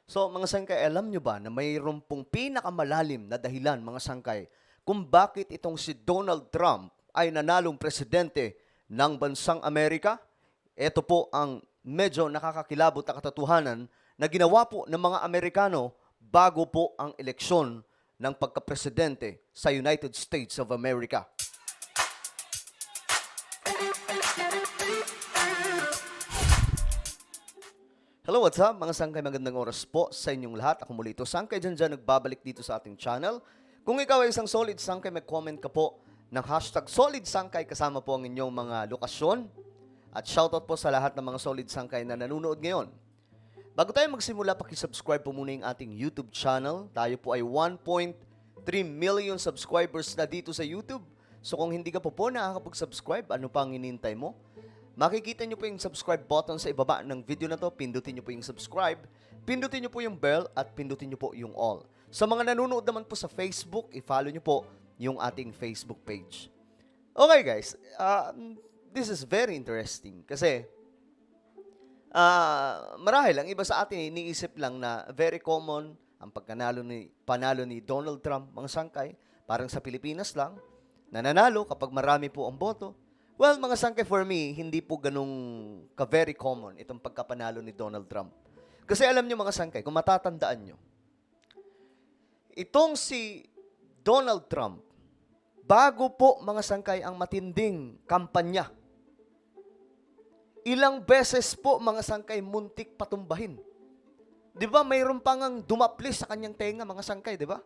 So, mga sangkay, alam nyo ba na mayroon pong pinakamalalim na dahilan, mga sangkay, kung bakit itong si Donald Trump ay nanalong presidente ng bansang Amerika? Ito po ang medyo nakakakilabot na katotohanan na ginawa po ng mga Amerikano bago po ang eleksyon ng pagkapresidente sa United States of America. Hello, what's up? Mga sangkay, magandang oras po sa inyong lahat. Ako muli ito, Sangkay Janjan, nagbabalik dito sa ating channel. Kung ikaw ay isang solid sangkay, mag-comment ka po ng hashtag solid sangkay kasama po ang inyong mga lokasyon. At shoutout po sa lahat ng mga solid sangkay na nanonood ngayon. Bago tayo magsimula, pakisubscribe po muna yung ating YouTube channel. Tayo po ay 1.3 million subscribers na dito sa YouTube. So kung hindi ka po nakakapag-subscribe, ano pa ang hinihintay mo? Makikita nyo po yung subscribe button sa ibaba ng video na to. Pindutin nyo po yung subscribe, pindutin nyo po yung bell, at pindutin nyo po yung all. Sa mga nanonood naman po sa Facebook, i-follow nyo po yung ating Facebook page. Okay guys, this is very interesting kasi marahil ang iba sa atin iniisip lang na very common ang panalo ni Donald Trump, mga sangkay, parang sa Pilipinas lang, nananalo kapag marami po ang boto. Well, mga sangkay, for me, hindi po ganung ka-very common itong pagkapanalo ni Donald Trump. Kasi alam nyo mga sangkay, kung matatandaan nyo, itong si Donald Trump, bago po mga sangkay ang matinding kampanya, ilang beses po mga sangkay muntik patumbahin. Di ba mayroon pang ang dumaplis sa kanyang tenga mga sangkay, di ba?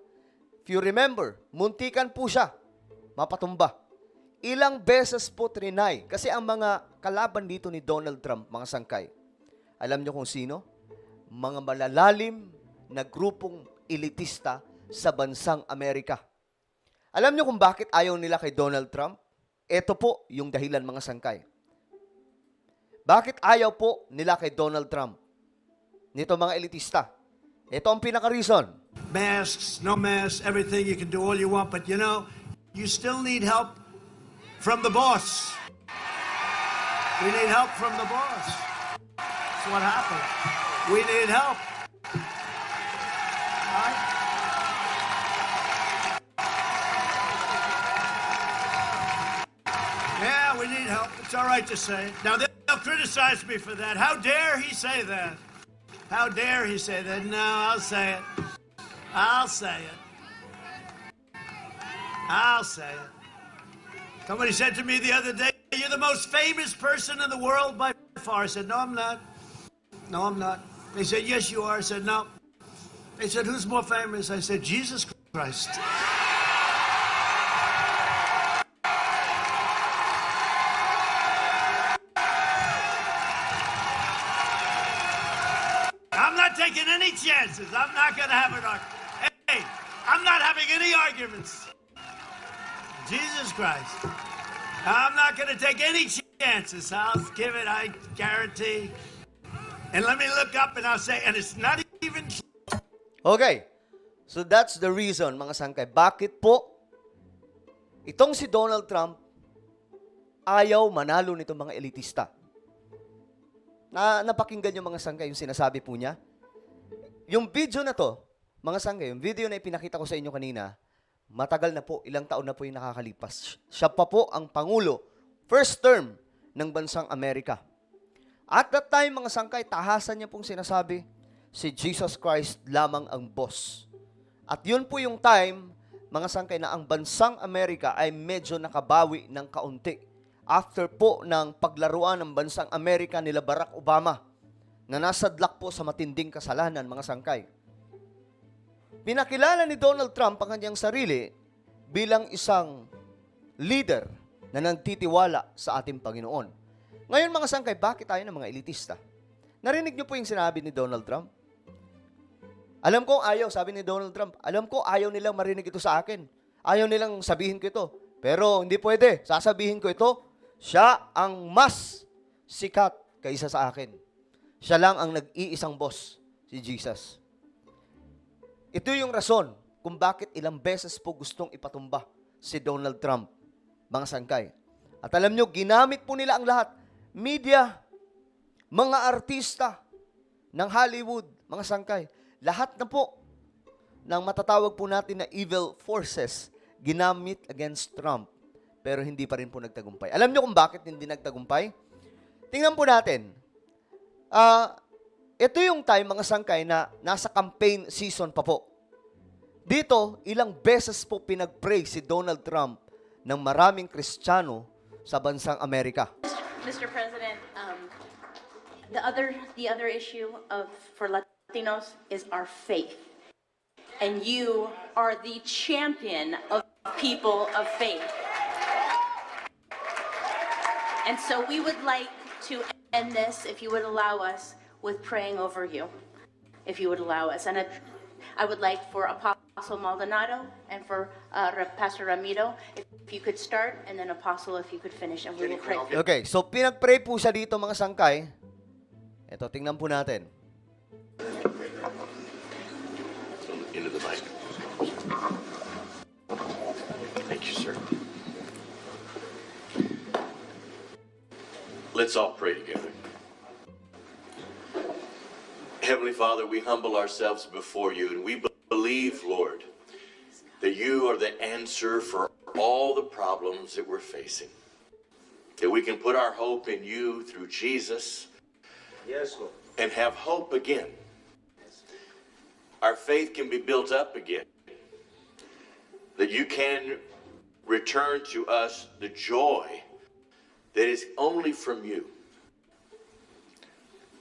If you remember, muntikan po siya mapatumba. Ilang beses po trinay. Kasi ang mga kalaban dito ni Donald Trump, mga sangkay, alam nyo kung sino? Mga malalalim na grupong elitista sa bansang Amerika. Alam nyo kung bakit ayaw nila kay Donald Trump? Ito po yung dahilan, mga sangkay. Bakit ayaw po nila kay Donald Trump? Nito mga elitista. Ito ang pinaka-reason. Masks, no masks, everything, you can do all you want, but you know, you still need help from the boss. We need help from the boss. That's what happened. We need help. Right? Yeah, we need help. It's all right to say. Now, they'll criticize me for that. How dare he say that? How dare he say that? No, I'll say it. I'll say it. I'll say it. Somebody said to me the other day, "You're the most famous person in the world by far." I said, "No, I'm not. No, I'm not." They said, "Yes, you are." I said, "No." They said, "Who's more famous?" I said, "Jesus Christ." I'm not taking any chances. I'm not going to have an argument. Hey, I'm not having any arguments. Jesus Christ. I'm not going to take any chances. I'll give it, I guarantee. And let me look up and I'll say, and it's not even... Okay. So that's the reason, mga sangkay. Bakit po itong si Donald Trump ayaw manalo nitong mga elitista? Napakinggan yung mga sangkay yung sinasabi po niya. Yung video na to, mga sangkay, yung video na ipinakita ko sa inyo kanina, matagal na po, ilang taon na po yung nakakalipas. Siya pa po ang Pangulo, first term ng bansang Amerika. At that time, mga sangkay, tahasan niya pong sinasabi, si Jesus Christ lamang ang boss. At yun po yung time, mga sangkay, na ang bansang Amerika ay medyo nakabawi ng kaunti. After po ng paglaruan ng bansang Amerika nila Barack Obama, na nasadlak po sa matinding kasalanan, mga sangkay. Pinakilala ni Donald Trump ang kanyang sarili bilang isang leader na nagtitiwala sa ating Panginoon. Ngayon mga sangkay, bakit tayo ng mga elitista? Narinig niyo po yung sinabi ni Donald Trump? Alam ko ayaw, sabi ni Donald Trump, alam ko ayaw nilang marinig ito sa akin. Ayaw nilang sabihin ko ito. Pero hindi pwede, sasabihin ko ito. Siya ang mas sikat kaysa sa akin. Siya lang ang nag-iisang boss, si Jesus. Ito yung rason kung bakit ilang beses po gustong ipatumba si Donald Trump, mga sangkay. At alam nyo, ginamit po nila ang lahat. Media, mga artista ng Hollywood, mga sangkay. lahat na po ng matatawag po natin na evil forces ginamit against Trump, pero hindi pa rin po nagtagumpay. Alam niyo kung bakit hindi nagtagumpay? Tingnan po natin. Ito yung time, mga sangkay, na nasa campaign season pa po. Dito, ilang beses po pinag-pray si Donald Trump ng maraming Kristiyano sa bansang Amerika. Mr. President, the other issue for Latinos is our faith. And you are the champion of people of faith. And so we would like to end this, if you would allow us, with praying over you, if you would allow us. And I would like for Apostle Maldonado and for Pastor Ramiro, if you could start, and then Apostle, if you could finish, and we will pray. Okay, so pinag-pray po siya dito, mga sangkay. Ito, tingnan po natin. Into the mic. Thank you, sir. Let's all pray together. Heavenly Father, we humble ourselves before you, and we believe, Lord, that you are the answer for all the problems that we're facing. That we can put our hope in you through Jesus. Yes, Lord. And have hope again. Our faith can be built up again. That you can return to us the joy that is only from you.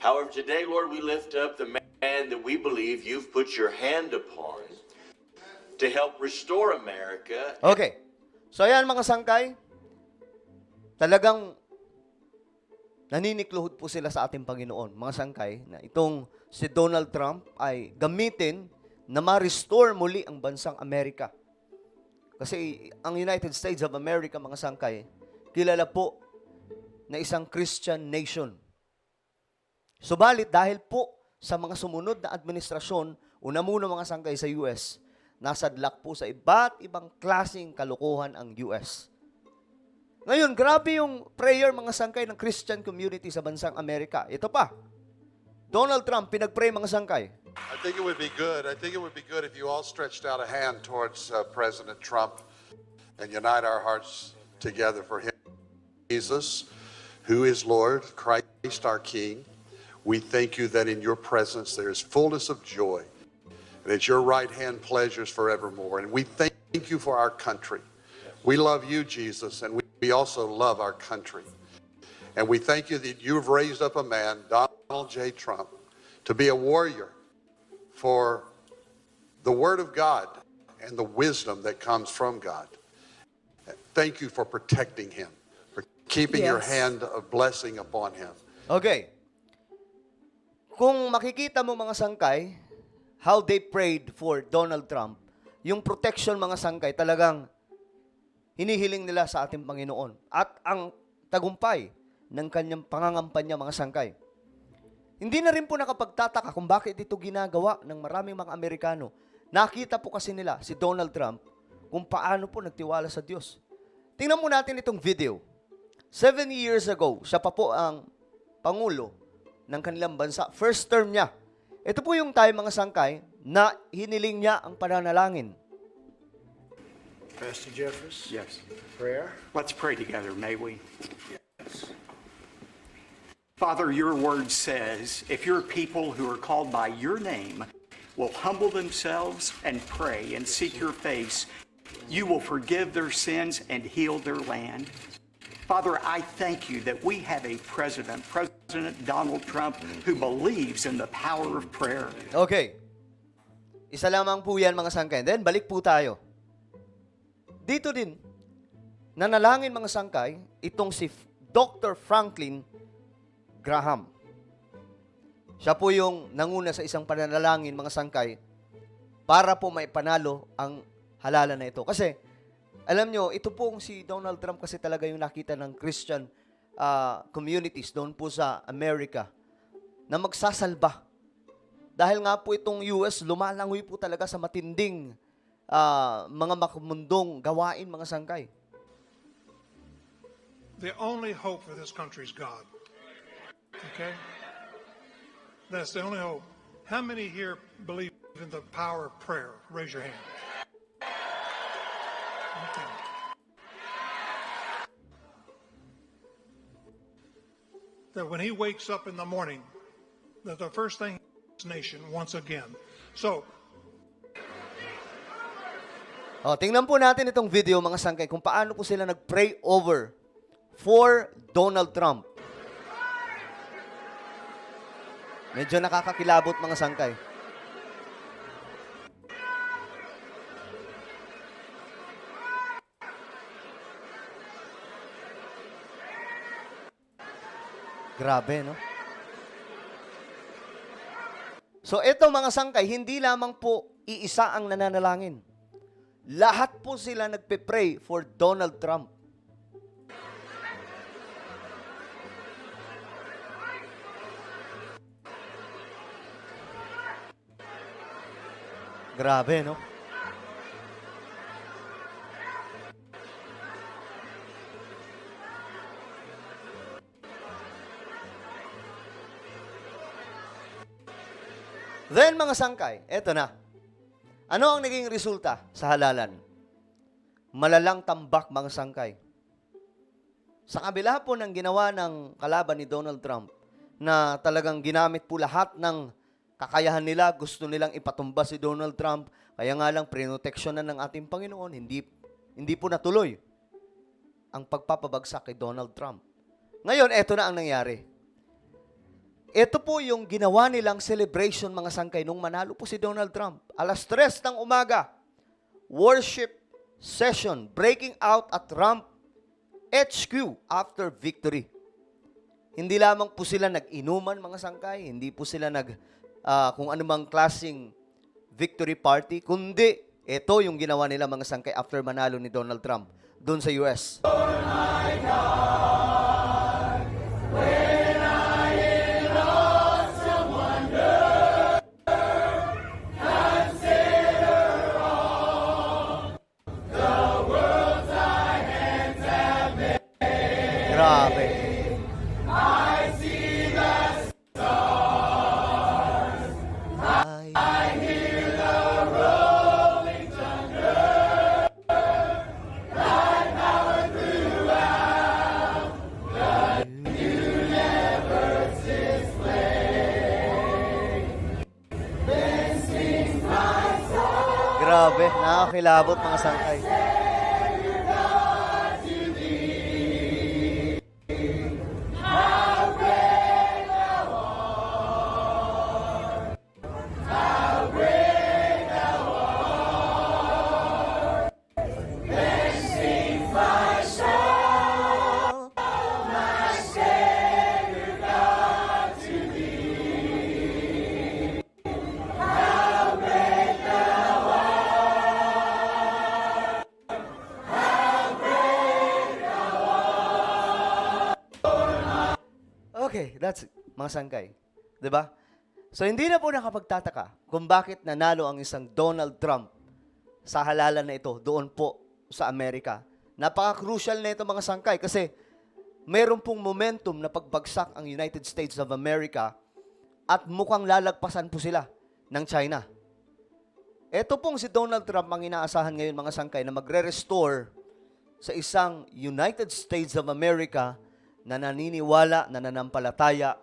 However, today, Lord, we lift up the man that we believe you've put your hand upon to help restore America. Okay. So ayan, mga sangkay, talagang naninikluhod po sila sa ating Panginoon, mga sangkay, na itong si Donald Trump ay gamitin na ma-restore muli ang bansang Amerika. Kasi ang United States of America, mga sangkay, kilala po na isang Christian nation. Subalit dahil po sa mga sumunod na administrasyon, una muna mga sangkay sa US, nasadlak po sa iba't ibang klaseng kalokohan ang US. Ngayon, grabe yung prayer, mga sangkay, ng Christian community sa bansang Amerika. Ito pa, Donald Trump, pinag-pray, mga sangkay. I think it would be good. I think it would be good if you all stretched out a hand towards President Trump and unite our hearts together for him. Jesus, who is Lord, Christ our King, we thank you that in your presence there is fullness of joy, and at your right hand pleasures forevermore. And we thank you for our country. We love you, Jesus, and we also love our country. And we thank you that you've raised up a man, Donald J. Trump, to be a warrior for the Word of God and the wisdom that comes from God. Thank you for protecting him, for keeping your hand of blessing upon him. Okay. Kung makikita mo, mga sangkay, how they prayed for Donald Trump, yung protection, mga sangkay, talagang hinihiling nila sa ating Panginoon. At ang tagumpay ng kanyang pangangampanya, mga sangkay. Hindi na rin po nakapagtataka kung bakit ito ginagawa ng maraming mga Amerikano. Nakita po kasi nila si Donald Trump kung paano po nagtiwala sa Diyos. Tingnan mo natin itong video. 7 years ago, siya pa po ang Pangulo ng kanilang bansa. First term niya. Ito po yung time, mga sangkay, na hiniling niya ang pananalangin. Pastor Jeffers? Yes. Prayer? Let's pray together, may we? Father, your word says, if your people who are called by your name will humble themselves and pray and seek your face, you will forgive their sins and heal their land. Father, I thank you that we have a President Donald Trump, who believes in the power of prayer. Okay. Isa lamang po yan, mga sangkay. Then, balik po tayo. Dito din, nanalangin, mga sangkay, itong si Dr. Franklin Graham. Siya po yung nanguna sa isang pananalangin, mga sangkay, para po maipanalo ang halalan na ito. Kasi, alam nyo, ito pong si Donald Trump kasi talaga yung nakita ng Christian communities doon po sa Amerika na magsasalba. Dahil nga po itong US, lumalangoy po talaga sa matinding mga makamundong gawain, mga sangkay. The only hope for this country is God. Okay? That's the only hope. How many here believe in the power of prayer? Raise your hand. Okay. That when he wakes up in the morning, that the first thing this nation once again. So, Tingnan po natin itong video mga sangkay kung paano po sila nag-pray over for Donald Trump. Medyo nakakakilabot mga sangkay. Grabe, no? So ito mga sangkay, hindi lamang po iisa ang nananalangin. Lahat po sila nagpe-pray for Donald Trump. Grabe, no? Then, mga sangkay, eto na. Ano ang naging resulta sa halalan? Malalang tambak, mga sangkay. Sa kabila po ng ginawa ng kalaban ni Donald Trump, na talagang ginamit po lahat ng kakayahan nila, gusto nilang ipatumba si Donald Trump, kaya nga lang prinoteksyonan ng ating Panginoon, hindi po natuloy ang pagpapabagsak kay Donald Trump. Ngayon, eto na ang nangyari. Ito po yung ginawa nilang celebration, mga sangkay, nung manalo po si Donald Trump. Alas 3 ng umaga, worship session breaking out at Trump HQ after victory. Hindi lamang po sila nag-inuman, mga sangkay, hindi po sila kung anumang klaseng victory party, kundi ito yung ginawa nila, mga sangkay, after manalo ni Donald Trump doon sa US. Grabe. Grabe, nakakilabot mga sangkay. Okay, that's it, mga sangkay. 'Di ba? So hindi na po nakapagtataka kung bakit nanalo ang isang Donald Trump sa halalan na ito doon po sa Amerika. Napaka-crucial na ito, mga sangkay, kasi mayroon pong momentum na pagbagsak ang United States of America at mukhang lalagpasan po sila ng China. Ito pong si Donald Trump ang inaasahan ngayon, mga sangkay, na magre-restore sa isang United States of America na naniniwala, na nanampalataya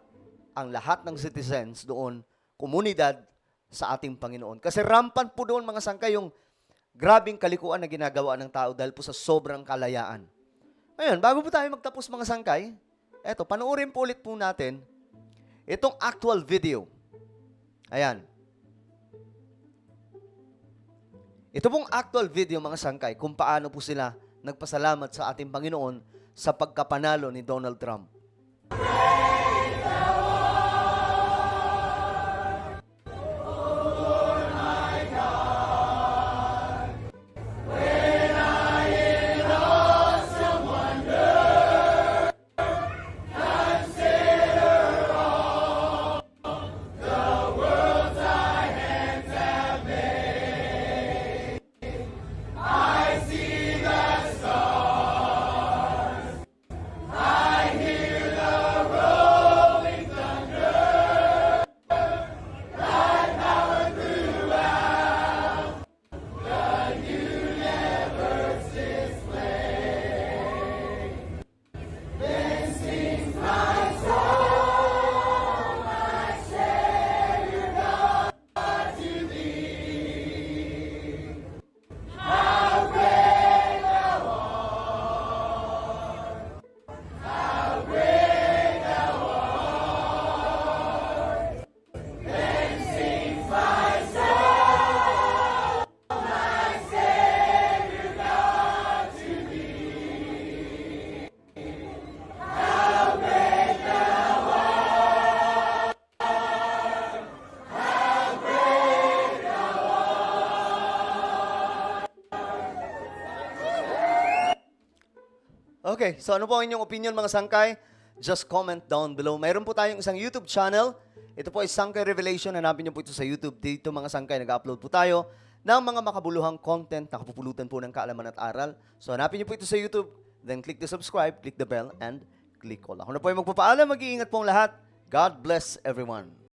ang lahat ng citizens doon, komunidad, sa ating Panginoon. Kasi rampant po doon, mga sangkay, yung grabing kalikuan na ginagawa ng tao dahil po sa sobrang kalayaan. Ngayon, bago po tayo magtapos, mga sangkay, eto, panoorin po ulit po natin itong actual video. Ayan. Ito pong actual video, mga sangkay, kung paano po sila nagpasalamat sa ating Panginoon sa pagkapanalo ni Donald Trump. I hear Okay, so ano po ang inyong opinion mga sangkay? Just comment down below. Mayroon po tayong isang YouTube channel. Ito po ay Sangkay Revelation. Hanapin niyo po ito sa YouTube. Dito mga sangkay, nag-upload po tayo ng mga makabuluhang content na kapupulutan po ng kaalaman at aral. So hanapin niyo po ito sa YouTube. Then click the subscribe, click the bell, and click all. Ako na po ay magpapaalam. Mag-iingat po ang lahat. God bless everyone.